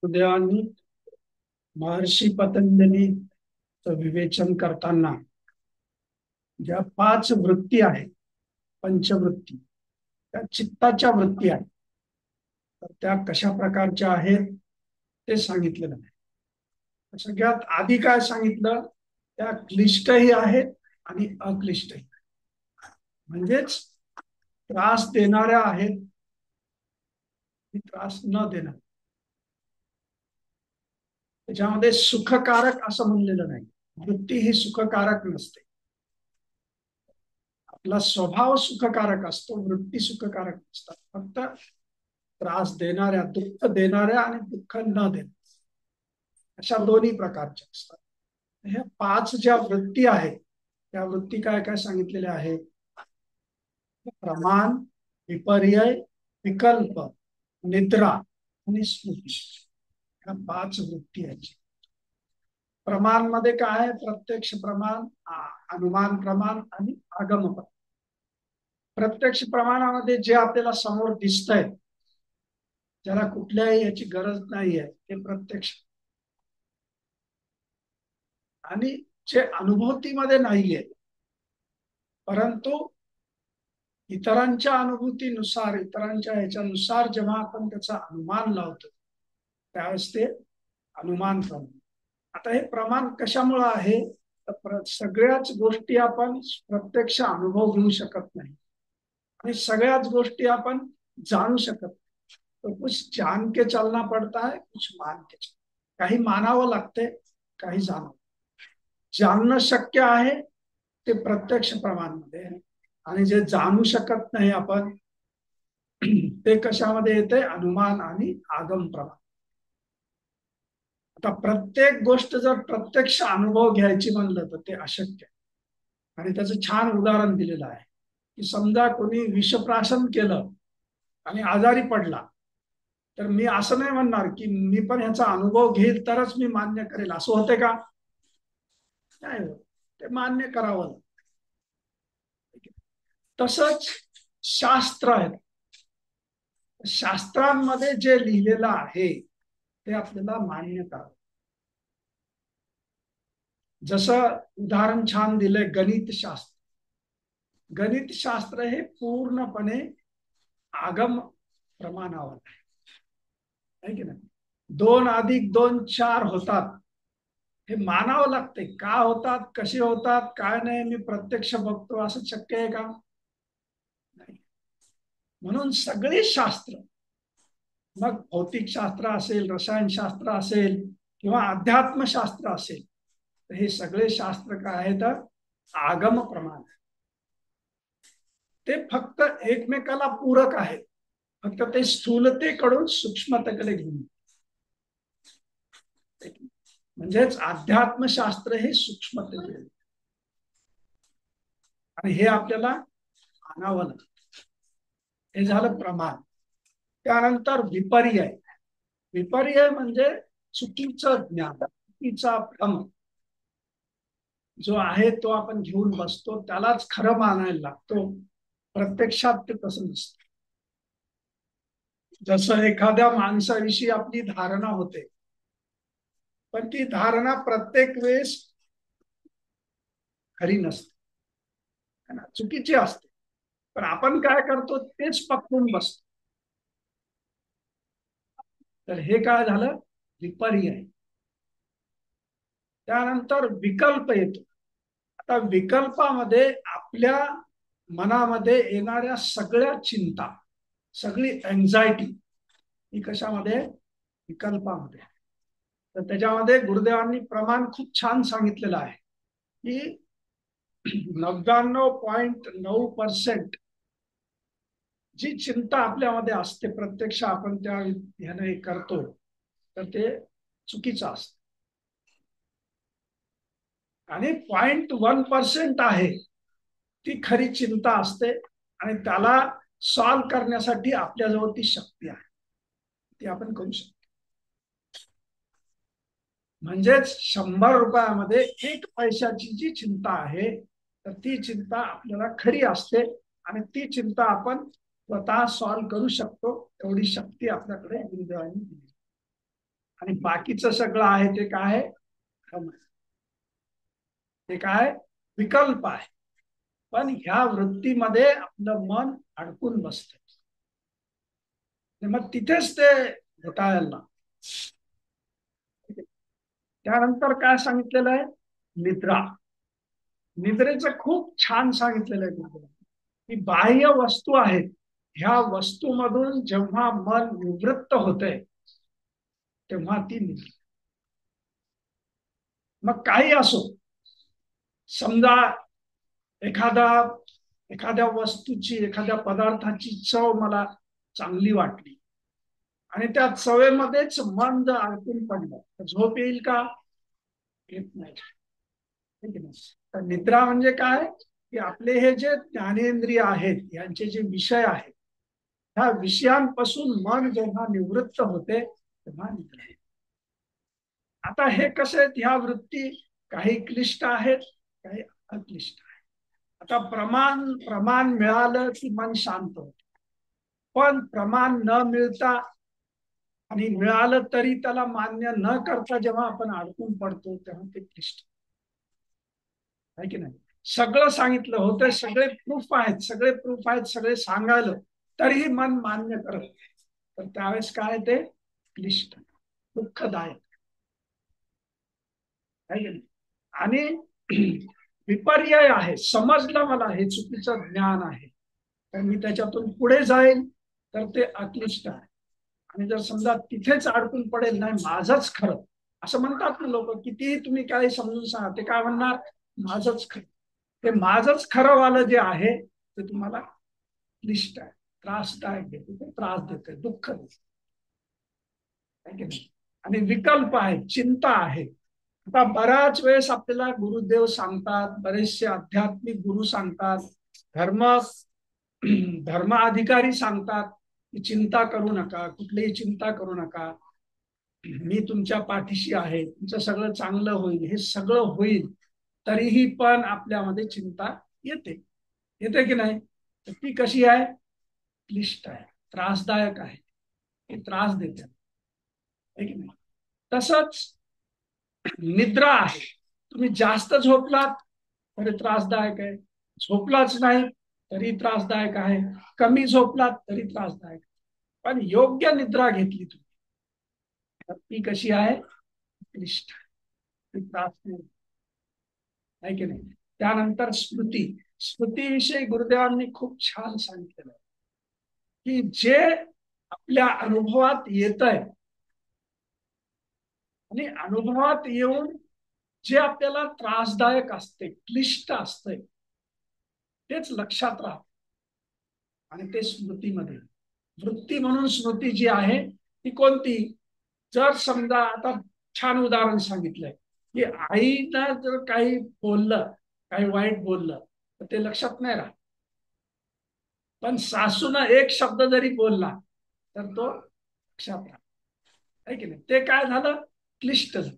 सुदैवाने महर्षी पतंजली विवेचन करताना ज्या 5 वृत्ती आहेत, पंचवृत्ती, त्या चित्ताच्या वृत्ती आहेत. तर त्या कशा प्रकारच्या आहेत ते सांगितलेलं नाही. सगळ्यात आधी काय सांगितलं, त्या क्लिष्टही आहेत आणि अक्लिष्टही. म्हणजेच त्रास देणाऱ्या आहेत, त्रास न देणार. त्याच्यामध्ये सुखकारक असं म्हणलेलं नाही. वृत्ती ही सुखकारक नसते. आपला स्वभाव सुखकारक असतो, वृत्ती सुखकारक नसतात. फक्त त्रास देणाऱ्या, दुःख देणाऱ्या आणि दुःख न देणाऱ्या, अशा दोन्ही प्रकारच्या असतात. ह्या 5 ज्या वृत्ती आहेत, त्या वृत्ती काय काय सांगितलेल्या आहेत? प्रमाण, विपर्य, विकल्प, निद्रा आणि स्मृती. ह्या 5 वृत्ती आहेत. प्रमाण मध्ये काय आहे? प्रत्यक्ष प्रमाण, अनुमान प्रमाण आणि आगम प्रमाण. प्रत्यक्ष प्रमाणामध्ये जे आपल्याला समोर दिसतंय, ज्याला कुठल्याही याची गरज नाहीये, ते प्रत्यक्ष. आणि जे अनुभूतीमध्ये नाहीये, परंतु इतरांच्या अनुभूतीनुसार, इतरांच्या ह्याच्यानुसार जेव्हा आपण त्याचा अनुमान लावतो, त्यावेळेस ते अनुमान प्रमाण. आता हे प्रमाण कशामुळे आहे? तर सगळ्याच गोष्टी आपण प्रत्यक्ष अनुभव घेऊ शकत नाही आणि सगळ्याच गोष्टी आपण जाणू शकत नाही. तो कुछ जान के चलना पड़ता है, कुछ मान के चलना. काही मानावं लागते, काही जाणवं. जाणणं शक्य आहे ते प्रत्यक्ष प्रमाणमध्ये आहे, आणि जे जाणू शकत नाही आपण, ते कशामध्ये येते? अनुमान आणि आगम प्रमाण. आता प्रत्येक गोष्ट जर प्रत्यक्ष अनुभव घ्यायची म्हणलं तर ते अशक्य आहे. आणि त्याचं छान उदाहरण दिलेलं आहे की समजा कोणी विषप्राशन केलं आणि आजारी पडला, तर मी असं नाही म्हणणार की मी पण ह्याचा अनुभव घेईल तरच मी मान्य करेल. असं होते का? नाही होत. ते मान्य करावं. तसंच शास्त्र आहे. शास्त्रांमध्ये जे लिहिलेलं आहे ते आपल्याला मान्य करावं. जसं उदाहरण छान दिलंय गणितशास्त्र. गणितशास्त्र हे पूर्णपणे आगम प्रमाणावर आहे की नाही? 2+2 4 होतात हे मानावं लागते. का होतात, कसे होतात, काय नाही, मी प्रत्यक्ष बघतो असं शक्य आहे का? नाही. म्हणून सगळे शास्त्र, मग भौतिकशास्त्र असेल, रसायनशास्त्र असेल किंवा अध्यात्मशास्त्र असेल, तर हे सगळे शास्त्र काय आहेत? आगम प्रमाण. ते फक्त एकमेकाला पूरक आहेत. फक्त ते स्थूलतेकडून सूक्ष्मतेकडे घेऊन. म्हणजेच अध्यात्मशास्त्र हे सूक्ष्मतेकडे, आणि हे आपल्याला मानावं लागतं. हे झालं प्रमाण. त्यानंतर विपर्य. विपर्य म्हणजे चुकीचं ज्ञान, चुकीचा भ्रम जो आहे तो आपण घेऊन बसतो, त्यालाच खरं मानायला लागतो. प्रत्यक्षात ते तसं नसतं. जसं एखाद्या माणसाविषयी आपली धारणा होते, पण ती धारणा प्रत्येक वेळेस खरी नसते, चुकीची असते. पण आपण काय करतो? तेच पकडून बसतो. तर हे काय झालं? विपर्य. त्यानंतर विकल्प येतो. आता विकल्पामध्ये आपल्या मनामध्ये येणाऱ्या सगळ्या चिंता, सगळी एन्झायटी ही कशामध्ये? विकल्पामध्ये. तर त्याच्यामध्ये गुरुदेवांनी प्रमाण खूप छान सांगितलेलं आहे की 99.9% जी चिंता आपल्यामध्ये असते, प्रत्यक्ष आपण त्या ह्याने करतो, तर ते चुकीचं असतं. आणि 0.1% आहे ती खरी चिंता असते, आणि त्याला सॉल्व्ह करण्यासाठी आपल्याजवळ ती शक्ती आहे, ती आपण करू शकतो. म्हणजेच 100 रुपयामध्ये 1 पैशाची जी चिंता आहे, तर ती चिंता आपल्याला खरी असते, आणि ती चिंता आपण स्वतः सॉल्व्ह करू शकतो. एवढी शक्ती आपल्याकडे गुरुदेवांनी दिली. आणि बाकीचं सगळं आहे ते काय आहे? भ्रम आहे. ते काय? विकल्प आहे. पण ह्या वृत्तीमध्ये आपलं मन अडकून बसतं. मग तिथेच ते घोटाळायला. त्यानंतर काय सांगितलेलं आहे? निद्रा. निद्रेचं खूप छान सांगितलेलं आहे गुरुदेवांनी, की बाह्य वस्तू आहेत, ह्या वस्तूमधून जेव्हा मन निवृत्त होते तेव्हा ती निद्रा. मग काही असो, समजा एखादा एखाद्या वस्तूची, एखाद्या पदार्थाची चव मला चांगली वाटली आणि त्या चवेमध्येच मन जर अडकून पडलं तर झोप येईल का? येत नाही. तर निद्रा म्हणजे काय? की आपले हे जे ज्ञानेंद्रिय आहेत यांचे जे विषय आहेत, ह्या विषयांपासून मन जेव्हा निवृत्त होते तेव्हा निद्रा येते. आता हे कसे आहेत? ह्या वृत्ती काही क्लिष्ट आहेत, काही अक्लिष्ट आहेत. आता प्रमाण प्रमाण मिळालं की मन शांत होतं, पण प्रमाण न मिळता आणि मिळालं तरी त्याला मान्य न करता जेव्हा आपण अडकून पडतो तेव्हा ते क्लिष्ट आहे की नाही. सगळं सांगितलं होतं, सगळे प्रूफ आहेत, सगळे प्रूफ आहेत, सगळे सांगायला तरीही मन मान्य करत नाही. तर त्यावेळेस काय ते क्लिष्ट, दुःखदायक आहे की नाही. आणि विपर्यय आहे, समजलं मला हे चुकीचं ज्ञान आहे तर मी त्याच्यातून पुढे जाईल तर ते अक्लिष्ट आहे. आणि जर समजा तिथेच अडकून पडेल, नाही माझंच खरं, असं म्हणतात ना लोक, कितीही तुम्ही काही समजून सांगा ते काय म्हणणार? माझंच खरं. ते माझंच खरं वालं जे आहे ते तुम्हाला क्लिष्ट आहे, त्रासदायक आहे, ते त्रास देते, दुःख देते. आणि विकल्प आहे, चिंता आहे. आता बऱ्याच वेळेस आपल्याला गुरुदेव सांगतात, बरेचसे आध्यात्मिक गुरु सांगतात, धर्म धर्म अधिकारी सांगतात की चिंता करू नका, कुठलीही चिंता करू नका, मी तुमच्या पाठीशी आहे, तुमचं सगळं चांगलं होईल, हे सगळं होईल. तरीही पण आपल्यामध्ये चिंता येते. येते की नाही? तर ती कशी आहे? क्लिष्ट आहे, त्रासदायक आहे, हे त्रास देते की नाही. तसंच निद्रा आहे, तुम्ही जास्त झोपलात तरी त्रासदायक आहे, झोपलाच नाही तरी त्रासदायक आहे, कमी झोपलात तरी त्रासदायक. पण योग्य निद्रा घेतली तुम्ही तर ती कशी आहे? क्लिष्ट, ती त्रास आहे की नाही. त्यानंतर स्मृती. स्मृतीविषयी गुरुदेवांनी खूप छान सांगितलेलं आहे की जे आपल्या अनुभवात येत आहे आणि अनुभवात येऊन जे आपल्याला त्रासदायक असते, क्लिष्ट असते, तेच लक्षात राहत आणि ते स्मृतीमध्ये. वृत्ती म्हणून स्मृती जी आहे ती कोणती? जर समजा आता छान उदाहरण सांगितलंय की आईनं जर काही बोललं, काही वाईट बोललं तर ते लक्षात नाही राहत, पण सासूनं एक शब्द जरी बोलला तर तो लक्षात राहत आहे की नाही. ते काय झालं? क्लिष्ट झालं.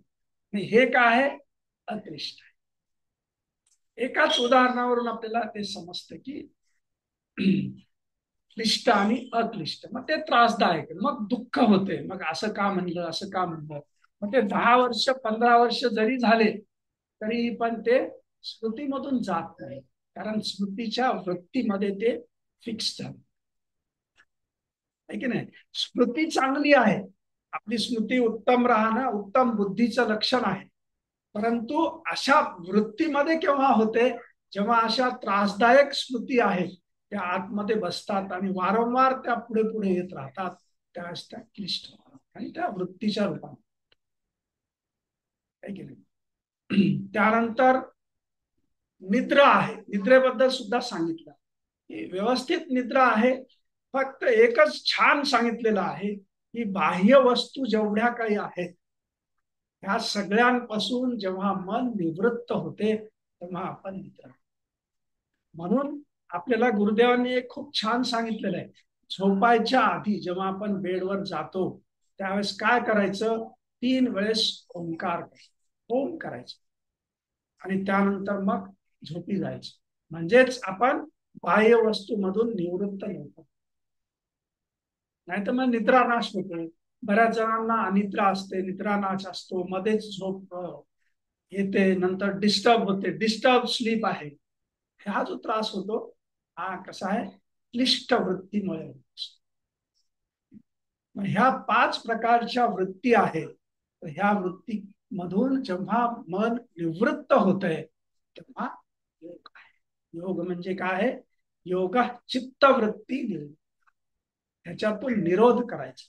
आणि हे काय आहे? अक्लिष्ट आहे. एकाच उदाहरणावरून आपल्याला ते समजतं की क्लिष्ट आणि अक्लिष्ट. मग ते त्रासदायक, मग दुःख होते, मग असं का म्हणलं, असं का म्हणलं. मग ते 10 वर्ष 15 वर्ष जरी झाले तरी पण ते स्मृतीमधून जात नाही, कारण स्मृतीच्या वृत्तीमध्ये ते फिक्स झालं आहे की नाही. स्मृती चांगली आहे, आपली स्मृती उत्तम राहणं उत्तम बुद्धीचं लक्षण आहे. परंतु अशा वृत्तीमध्ये केव्हा होते? जेव्हा अशा त्रासदायक स्मृती आहेत त्या आतमध्ये बसतात आणि वारंवार त्या पुढे पुढे येत राहतात, त्यावेळेस त्या क्लिष्ट होतात आणि त्या वृत्तीच्या रूपात आहे की नाही. त्यानंतर निद्रा आहे. निद्रेबद्दल सुद्धा सांगितलं की व्यवस्थित निद्रा आहे. फक्त एकच छान सांगितलेलं आहे की बाह्य वस्तू जेवढ्या काही आहेत ह्या सगळ्यांपासून जेव्हा मन निवृत्त होते तेव्हा आपण निद्रा. म्हणून आपल्याला गुरुदेवांनी एक खूप छान सांगितलेलं आहे, झोपायच्या आधी जेव्हा आपण बेडवर जातो त्यावेळेस काय करायचं? 3 वेळेस ओंकार, ओम करायचं आणि त्यानंतर मग झोपी जायचं. म्हणजेच आपण बाह्य वस्तूमधून निवृत्त नव्हतो, नाही तर मग निद्रा नाश होतो. बऱ्याच जणांना अनिद्रा असते, निद्रानाश असतो, मध्येच झोप येते, नंतर डिस्टर्ब होते, डिस्टर्ब स्लीप आहे. हा जो त्रास होतो हा कसा आहे, क्लिष्ट वृत्तीमुळे होतो. मग ह्या 5 प्रकारच्या वृत्ती आहेत. तर ह्या वृत्ती मधून जेव्हा मन निवृत्त होतंय तेव्हा योग आहे. योग म्हणजे काय आहे? योग चित्तवृत्ती निरोध, ह्याच्यातून निरोध करायचा.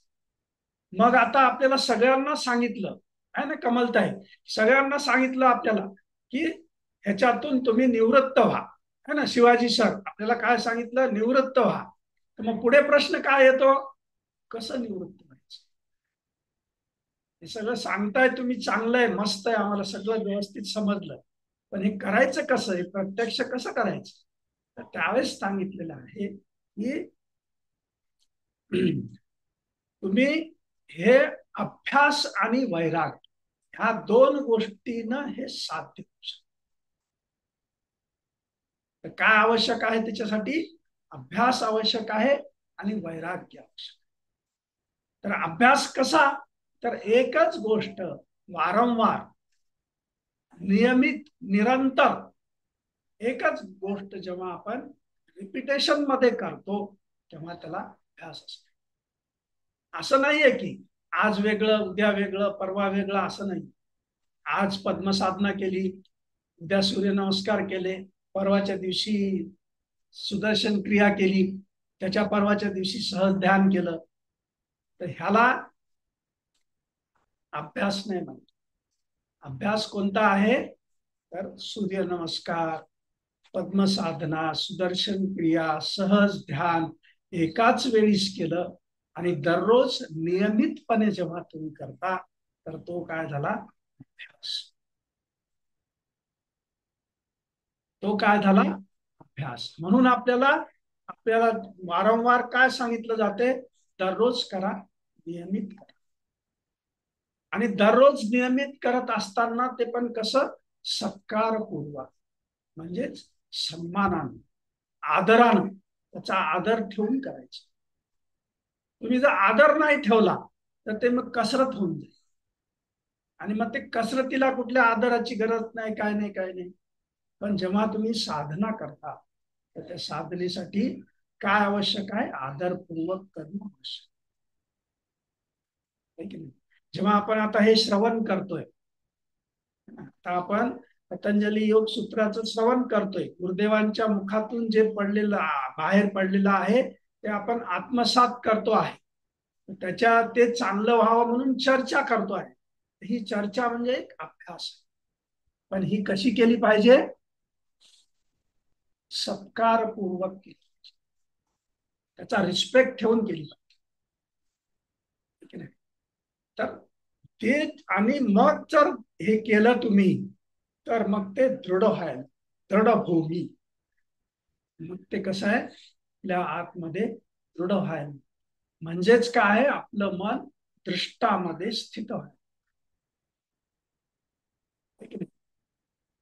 मग आता आपल्याला सगळ्यांना सांगितलं आहे ना कमलताई, सगळ्यांना सांगितलं आपल्याला की ह्याच्यातून तुम्ही निवृत्त व्हा, है ना. शिवाजी सर आपल्याला काय सांगितलं? निवृत्त व्हा. तर मग पुढे प्रश्न काय येतो? कसं निवृत्त व्हायचं? हे सगळं सांगताय तुम्ही, चांगलं आहे, मस्त आहे, आम्हाला सगळं व्यवस्थित समजलं. पण हे करायचं कसं? हे प्रत्यक्ष कसं करायचं? तर त्यावेळेस सांगितलेलं आहे की तुम्ही हे अभ्यास आणि वैराग ह्या 2 गोष्टीनं हे साध्य होऊ शकतं. तर काय आवश्यक आहे त्याच्यासाठी? अभ्यास आवश्यक आहे आणि वैराग्य आवश्यक. तर अभ्यास कसा? तर एकच गोष्ट वारंवार, नियमित, निरंतर एकच गोष्ट जेव्हा आपण रिपिटेशन मध्ये करतो तेव्हा त्याला अभ्यास असतो. असं नाहीये की आज वेगळं, उद्या वेगळं, परवा वेगळं, असं नाही. आज पद्मसाधना केली, उद्या सूर्यनमस्कार केले, परवाच्या दिवशी सुदर्शन क्रिया केली, त्याच्या परवाच्या दिवशी सहज ध्यान केलं, तर ह्याला अभ्यास नाही म्हणत. अभ्यास कोणता आहे? तर सूर्यनमस्कार, पद्मसाधना, सुदर्शन क्रिया, सहज ध्यान एकाच वेळीच केलं आणि दररोज नियमितपणे जेव्हा तुम्ही करता तर तो काय झाला? अभ्यास. तो काय झाला? अभ्यास. म्हणून आपल्याला आपल्याला वारंवार काय सांगितलं जाते? दररोज करा, नियमित करा. आणि दररोज नियमित करत असताना ते पण कसं? सत्कारपूर्वक, म्हणजेच सन्मानानं, आदरानं, त्याचा आदर ठेवून करायचं. तुम्ही जर आदर नाही ठेवला तर ते मग कसरत होऊन जाईल. आणि मग ते कसरतीला कुठल्या आदराची गरज नाही, काय नाही, काय नाही. पण जेव्हा तुम्ही साधना करता तर त्या साधनेसाठी काय आवश्यक आहे? आदरपूर्वक करणं आवश्यक आहे की नाही. जेव्हा आपण आता हे श्रवण करतोय, आता आपण पतंजली योग सूत्राचं श्रवण करतोय, गुरुदेवांच्या मुखातून जे पडलेलं बाहेर पडलेलं आहे ते आपण आत्मसात करतो आहे. त्याच्या ते चांगलं व्हावं म्हणून चर्चा करतो आहे. ही चर्चा म्हणजे एक अभ्यास. पण ही कशी केली पाहिजे? सत्कारपूर्वक केली, त्याचा रिस्पेक्ट ठेवून केली पाहिजे. तर ते, आणि मग जर हे केलं तुम्ही तर मग ते दृढ आहे, दृढभूमी. मग ते कसं आहे? आपल्या आतमध्ये दृढ आहे. म्हणजेच काय? आपलं मन दृष्टामध्ये स्थित आहे.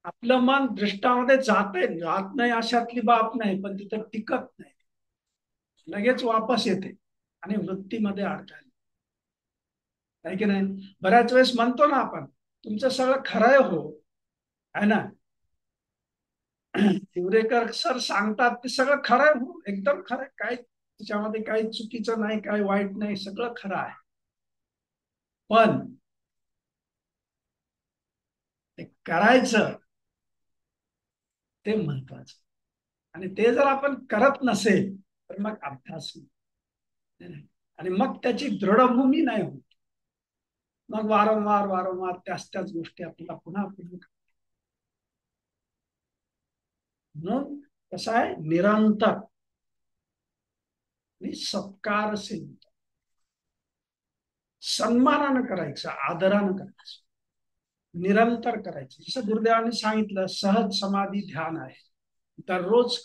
आपलं मन दृष्टामध्ये जात नाही अशातली बाब नाही, पण तिथं टिकत नाही, लगेच वापस येते आणि वृत्तीमध्ये अडकायला, आहे की नाही. बऱ्याच वेळेस म्हणतो ना आपण, तुमचं सगळं खरं आहे हो, आहे ना. हिवरेकर सर सांगतात ते सगळं खरं आहे हो, एकदम खरं आहे, काय त्याच्यामध्ये काही चुकीचं नाही, काही वाईट नाही, सगळं खरं आहे. पण ते करायचं ते महत्वाचं. आणि ते जर आपण करत नसेल तर मग अभ्यास नाही, आणि मग त्याची दृढभूमी नाही होत. मग वारंवार वारंवार त्याच त्याच गोष्टी आपल्याला पुन्हा पुन्हा. म्हणून कसं आहे? निरंतर आणि सत्कार सन्मानानं करायचं, आदरानं करायचं, निरंतर करायचं. जसं गुरुदेवांनी सांगितलं, सहज समाधी ध्यान आहे, दररोज.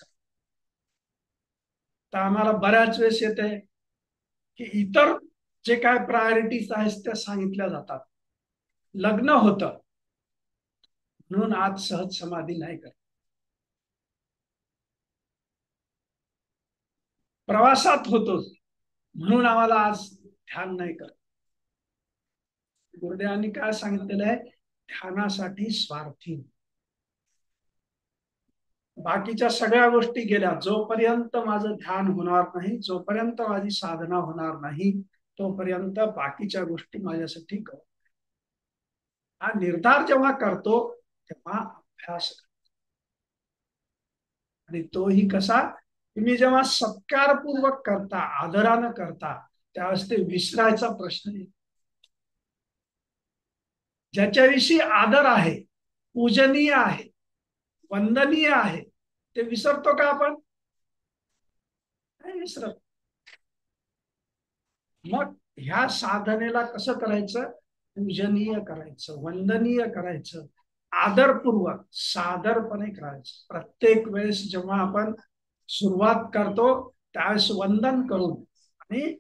तर आम्हाला बऱ्याच वेळेस येते की इतर जे काय प्रायोरिटीज आहेत त्या सांगितल्या जातात. लग्न होतं म्हणून आज सहज समाधी नाही करत, प्रवासात होतो म्हणून आम्हाला आज ध्यान नाही करत, गुरुदेवांनी काय सांगितलेलं आहे, ध्यानासाठी स्वार्थी. बाकीच्या सगळ्या गोष्टी गेल्या, जोपर्यंत माझं ध्यान होणार नाही, जोपर्यंत माझी साधना होणार नाही, तोपर्यंत बाकीच्या गोष्टी माझ्यासाठी कर. हा निर्धार जेव्हा करतो तेव्हा अभ्यास करतो. आणि तोही कसा, तुम्ही जेव्हा सत्कारपूर्वक करता, आदरानं करता, त्यावेळेस ते विसरायचा प्रश्न येतो. ज्याच्याविषयी आदर आहे, पूजनीय आहे, वंदनीय आहे, ते विसरतो का आपण? नाही विसरत. मग ह्या साधनेला कसं करायचं? पूजनीय करायचं, वंदनीय करायचं, आदरपूर्वक सादरपणे करायचं. प्रत्येक वेळेस जेव्हा आपण सुरुवात करतो त्यावेळेस वंदन करून, आणि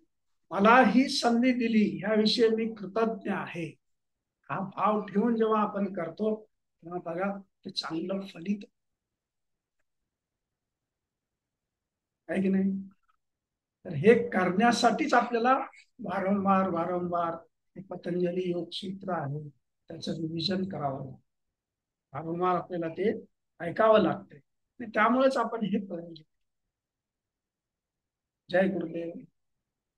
मला ही संधी दिली ह्याविषयी मी कृतज्ञ आहे, हा भाव ठेवून जेव्हा आपण करतो तेव्हा बघा ते चांगलं फलित आहे की नाही. तर हे करण्यासाठीच आपल्याला वारंवार वारंवार हे पतंजली योग सूत्र आहे त्याचं रिव्हिजन करावं, वारंवार आपल्याला ते ऐकावं लागतंय. त्यामुळेच आपण हे करून घेतो. जय गुरुदेव.